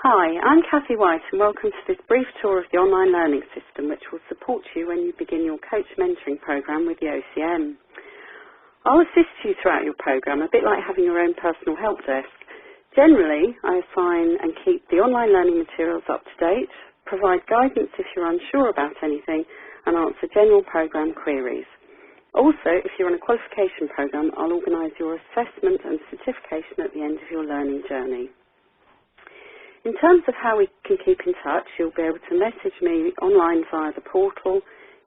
Hi, I'm Cathy White and welcome to this brief tour of the online learning system which will support you when you begin your coach mentoring programme with the OCM. I'll assist you throughout your programme, a bit like having your own personal help desk. Generally, I assign and keep the online learning materials up to date, provide guidance if you're unsure about anything, and answer general programme queries. Also, if you're on a qualification programme, I'll organise your assessment and certification at the end of your learning journey. In terms of how we can keep in touch, you'll be able to message me online via the portal,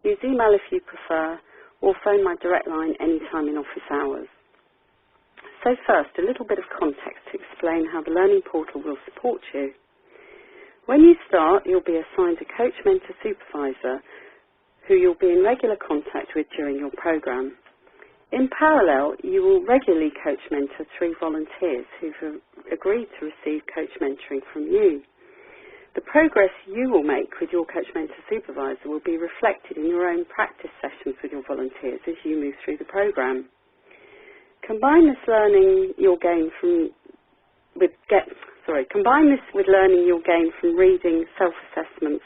use email if you prefer, or phone my direct line anytime in office hours. So first, a little bit of context to explain how the learning portal will support you. When you start, you'll be assigned a coach mentor supervisor who you'll be in regular contact with during your programme. In parallel, you will regularly coach mentor 3 volunteers who've agreed to receive coach mentoring from you. The progress you will make with your coach mentor supervisor will be reflected in your own practice sessions with your volunteers as you move through the programme. Combine this with learning you'll gain from reading, self-assessments,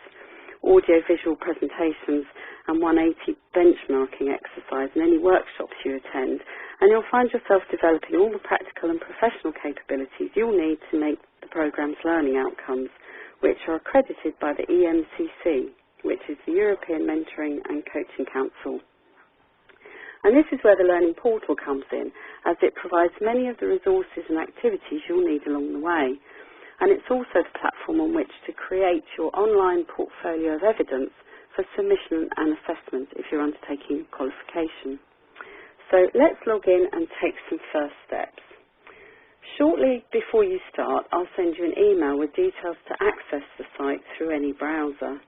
audio-visual presentations and 180 benchmarking exercise and any workshops you attend, and you'll find yourself developing all the practical and professional capabilities you'll need to make the programme's learning outcomes, which are accredited by the EMCC, which is the European Mentoring and Coaching Council. And this is where the learning portal comes in, as it provides many of the resources and activities you'll need along the way. And it's also the platform on which to create your online portfolio of evidence for submission and assessment if you're undertaking a qualification. So let's log in and take some first steps. Shortly before you start, I'll send you an email with details to access the site through any browser.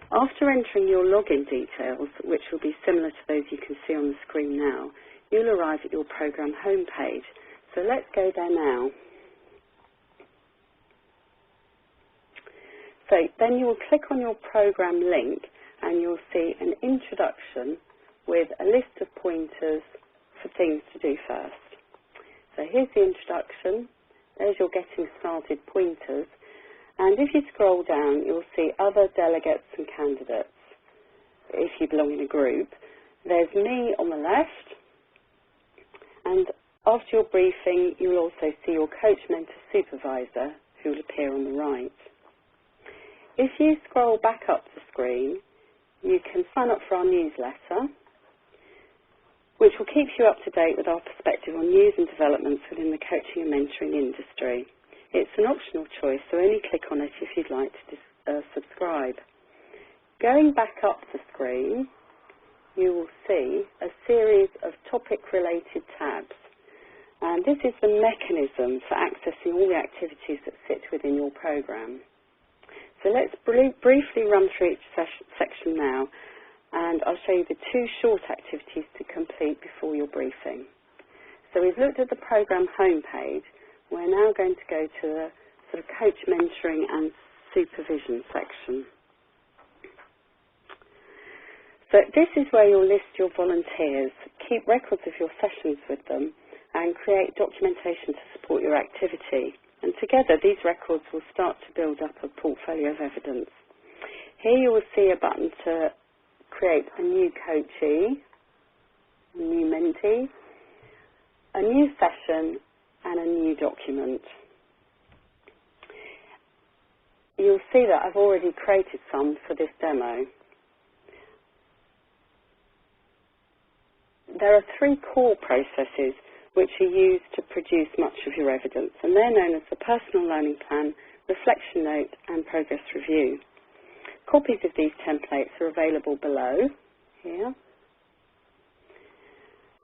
After entering your login details, which will be similar to those you can see on the screen now, you'll arrive at your programme homepage. So let's go there now. So then you will click on your programme link and you'll see an introduction with a list of pointers for things to do first. So here's the introduction. There's your getting started pointers. And if you scroll down, you'll see other delegates and candidates if you belong in a group. There's me on the left. And after your briefing, you'll also see your coach mentor supervisor who will appear on the right. If you scroll back up the screen, you can sign up for our newsletter, which will keep you up to date with our perspective on news and developments within the coaching and mentoring industry. It's an optional choice, so only click on it if you'd like to subscribe. Going back up the screen, you will see a series of topic-related tabs. And this is the mechanism for accessing all the activities that sit within your programme. So let's briefly run through each section now, and I'll show you the 2 short activities to complete before your briefing. So we've looked at the programme homepage. We're now going to go to the sort of coach mentoring and supervision section. So this is where you'll list your volunteers, keep records of your sessions with them, and create documentation to support your activity. And together, these records will start to build up a portfolio of evidence. Here you will see a button to create a new coachee, a new mentee, a new session, and a new document. You'll see that I've already created some for this demo. There are 3 core processes which are used to produce much of your evidence, and they're known as the personal learning plan, reflection note, and progress review. Copies of these templates are available below, here,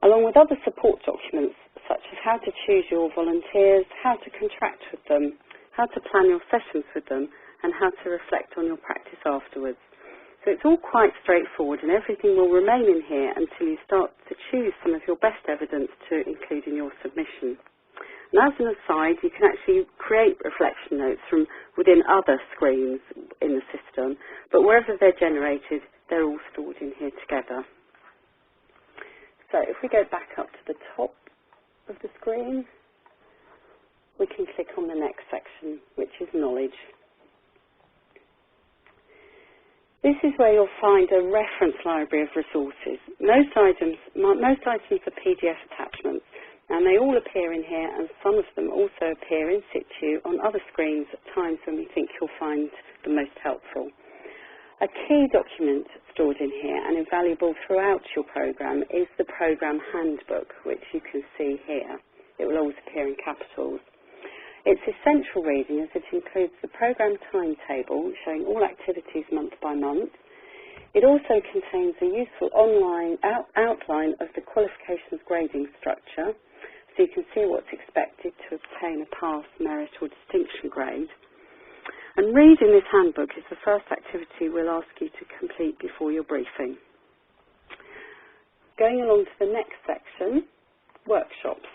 along with other support documents such as how to choose your volunteers, how to contract with them, how to plan your sessions with them, and how to reflect on your practice afterwards. So it's all quite straightforward, and everything will remain in here until you start to choose some of your best evidence to include in your submission. And as an aside, you can actually create reflection notes from within other screens in the system, but wherever they're generated, they're all stored in here together. So if we go back up to the top of the screen, we can click on the next section, which is knowledge. This is where you'll find a reference library of resources. Most items are PDF attachments, and they all appear in here, and some of them also appear in situ on other screens at times when we think you'll find the most helpful. A key document stored in here and invaluable throughout your programme is the programme handbook, which you can see here. It will always appear in capitals. It's essential reading as it includes the programme timetable showing all activities month by month. It also contains a useful online outline of the qualifications grading structure, so you can see what's expected to obtain a pass, merit or distinction grade. And reading this handbook is the first activity we'll ask you to complete before your briefing. Going along to the next section, workshops.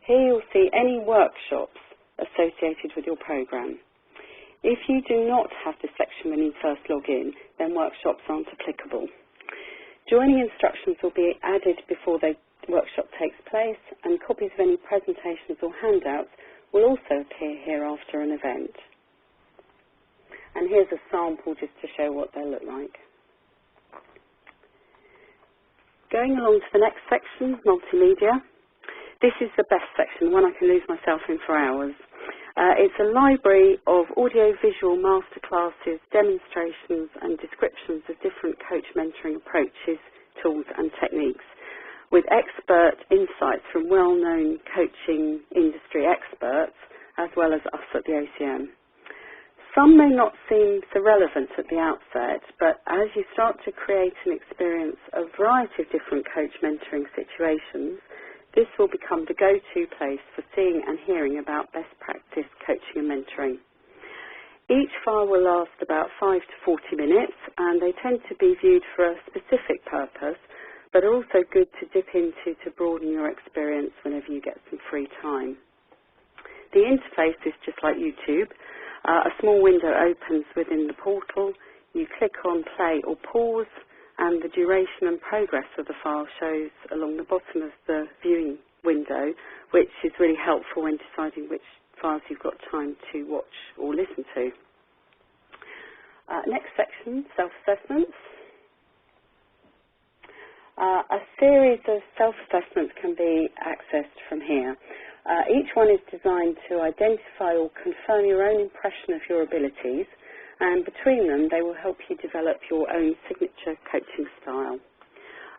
Here you'll see any workshops associated with your programme. If you do not have this section when you first log in, then workshops aren't applicable. Joining instructions will be added before the workshop takes place, and copies of any presentations or handouts will also appear here after an event. And here's a sample just to show what they look like. Going along to the next section, multimedia. This is the best section, one I can lose myself in for hours. It's a library of audio-visual masterclasses, demonstrations and descriptions of different coach mentoring approaches, tools and techniques, with expert insights from well-known coaching industry experts, as well as us at the OCM. Some may not seem so relevant at the outset, but as you start to create and experience a variety of different coach mentoring situations, this will become the go-to place for seeing and hearing about best practice coaching and mentoring. Each file will last about 5 to 40 minutes, and they tend to be viewed for a specific purpose, but are also good to dip into to broaden your experience whenever you get some free time. The interface is just like YouTube. A small window opens within the portal. You click on play or pause, and the duration and progress of the file shows along the bottom of the viewing window, which is really helpful when deciding which files you've got time to watch or listen to. Next section, self-assessments. A series of self-assessments can be accessed from here. Each one is designed to identify or confirm your own impression of your abilities, and between them they will help you develop your own signature coaching style.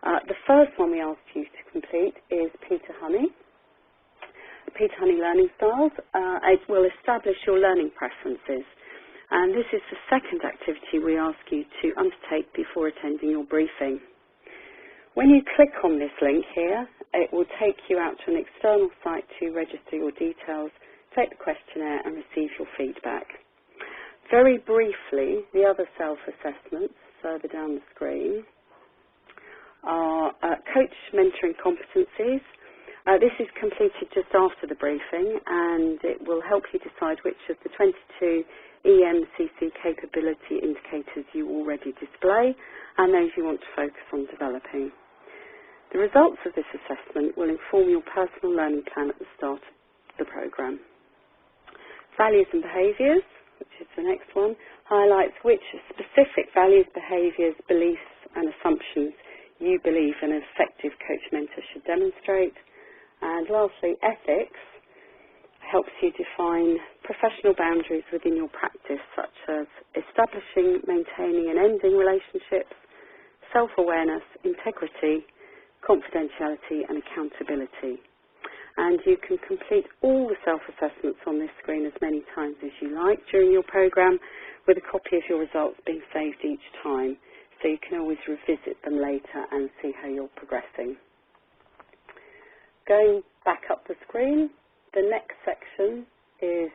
The first one we asked you to complete is Peter Honey Learning Styles. It will establish your learning preferences, and this is the second activity we ask you to undertake before attending your briefing. When you click on this link here, it will take you out to an external site to register your details, take the questionnaire and receive your feedback. Very briefly, the other self-assessments further down the screen are coach mentoring competencies. This is completed just after the briefing, and it will help you decide which of the 22 EMCC capability indicators you already display and those you want to focus on developing. The results of this assessment will inform your personal learning plan at the start of the programme. Values and behaviours, which is the next one, highlights which specific values, behaviours, beliefs and assumptions you believe an effective coach mentor should demonstrate. And lastly, ethics helps you define professional boundaries within your practice, such as establishing, maintaining and ending relationships, self-awareness, integrity, confidentiality and accountability. And you can complete all the self-assessments on this screen as many times as you like during your programme, with a copy of your results being saved each time, so you can always revisit them later and see how you're progressing. Going back up the screen, the next section is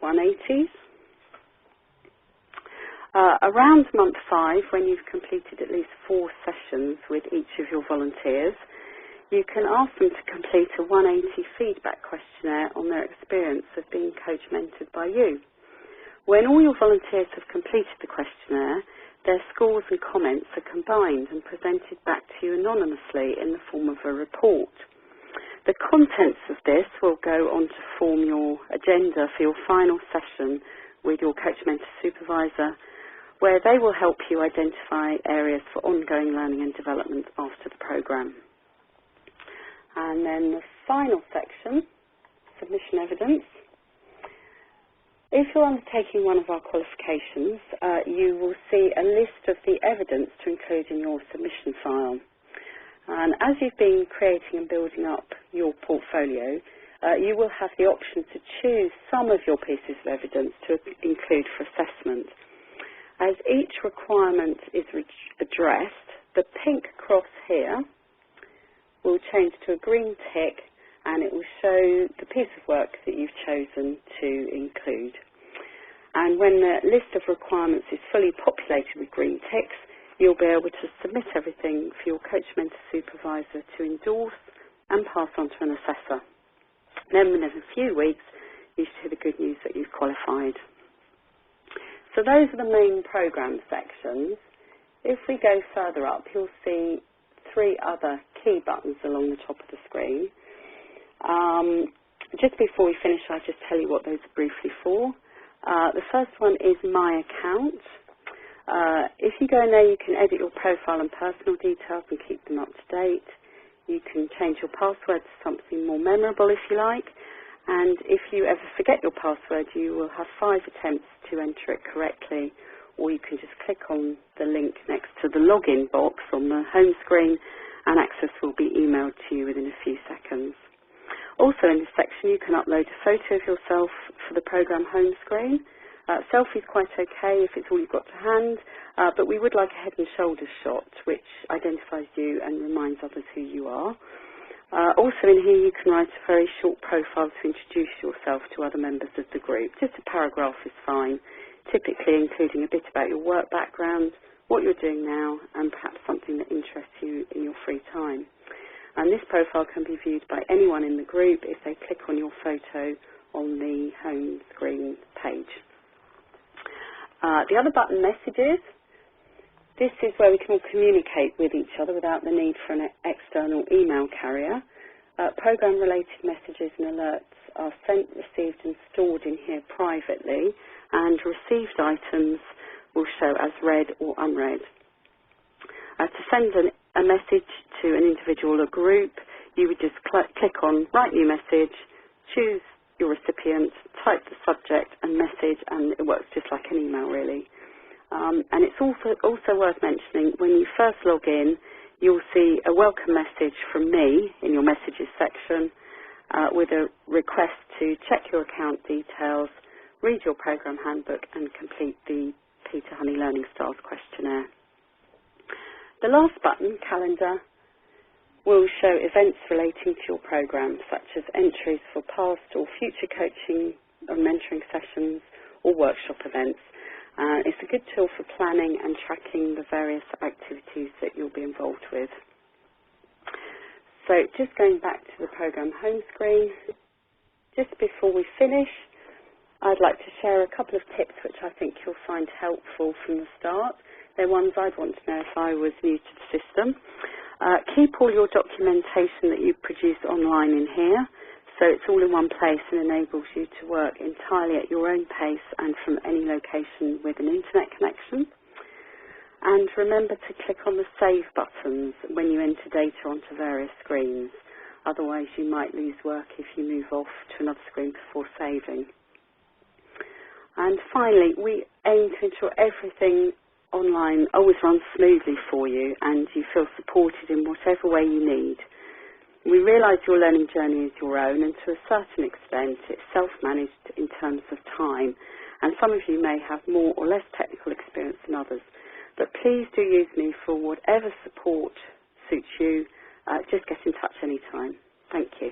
180s. Around month 5, when you've completed at least 4 sessions with each of your volunteers, you can ask them to complete a 180 feedback questionnaire on their experience of being coach mentored by you. When all your volunteers have completed the questionnaire, their scores and comments are combined and presented back to you anonymously in the form of a report. The contents of this will go on to form your agenda for your final session with your coach mentor supervisor, where they will help you identify areas for ongoing learning and development after the programme. And then the final section, submission evidence. If you're undertaking one of our qualifications, you will see a list of the evidence to include in your submission file. And as you've been creating and building up your portfolio, you will have the option to choose some of your pieces of evidence to include for assessment. As each requirement is addressed, the pink cross here will change to a green tick, and it will show the piece of work that you've chosen to include. And when the list of requirements is fully populated with green ticks, you'll be able to submit everything for your coach mentor supervisor to endorse and pass on to an assessor. Then within a few weeks, you should hear the good news that you've qualified. So those are the main programme sections. If we go further up, you'll see 3 other key buttons along the top of the screen. Just before we finish, I'll just tell you what those are briefly for. The first one is My Account. If you go in there, you can edit your profile and personal details and keep them up to date. You can change your password to something more memorable if you like. And if you ever forget your password, you will have 5 attempts to enter it correctly, or you can just click on the link next to the login box on the home screen, and access will be emailed to you within a few seconds. Also in this section, you can upload a photo of yourself for the programme home screen. Selfie's quite okay if it's all you've got to hand, but we would like a head and shoulders shot, which identifies you and reminds others who you are. Also in here, you can write a very short profile to introduce yourself to other members of the group. Just a paragraph is fine, typically including a bit about your work background, what you're doing now, and perhaps something that interests you in your free time. And this profile can be viewed by anyone in the group if they click on your photo on the home screen page. The other button, Messages. This is where we can all communicate with each other without the need for an external email carrier. Program-related messages and alerts are sent, received and stored in here privately, and received items will show as read or unread. To send a message to an individual or group, you would just click on Write New Message, choose your recipient, type the subject and message, and it works just like an email really. And it's also worth mentioning, when you first log in, you'll see a welcome message from me in your messages section with a request to check your account details, read your programme handbook and complete the Peter Honey Learning Styles questionnaire. The last button, Calendar, will show events relating to your programme, such as entries for past or future coaching or mentoring sessions or workshop events. It's a good tool for planning and tracking the various activities that you'll be involved with. So just going back to the programme home screen, just before we finish, I'd like to share a couple of tips which I think you'll find helpful from the start. They're ones I'd want to know if I was new to the system. Keep all your documentation that you produce online in here, so it's all in one place and enables you to work entirely at your own pace and from any location with an internet connection. And remember to click on the Save buttons when you enter data onto various screens. Otherwise you might lose work if you move off to another screen before saving. And finally, we aim to ensure everything online always runs smoothly for you and you feel supported in whatever way you need. We realise your learning journey is your own, and to a certain extent it's self-managed in terms of time, and some of you may have more or less technical experience than others. But please do use me for whatever support suits you. Just get in touch anytime. Thank you.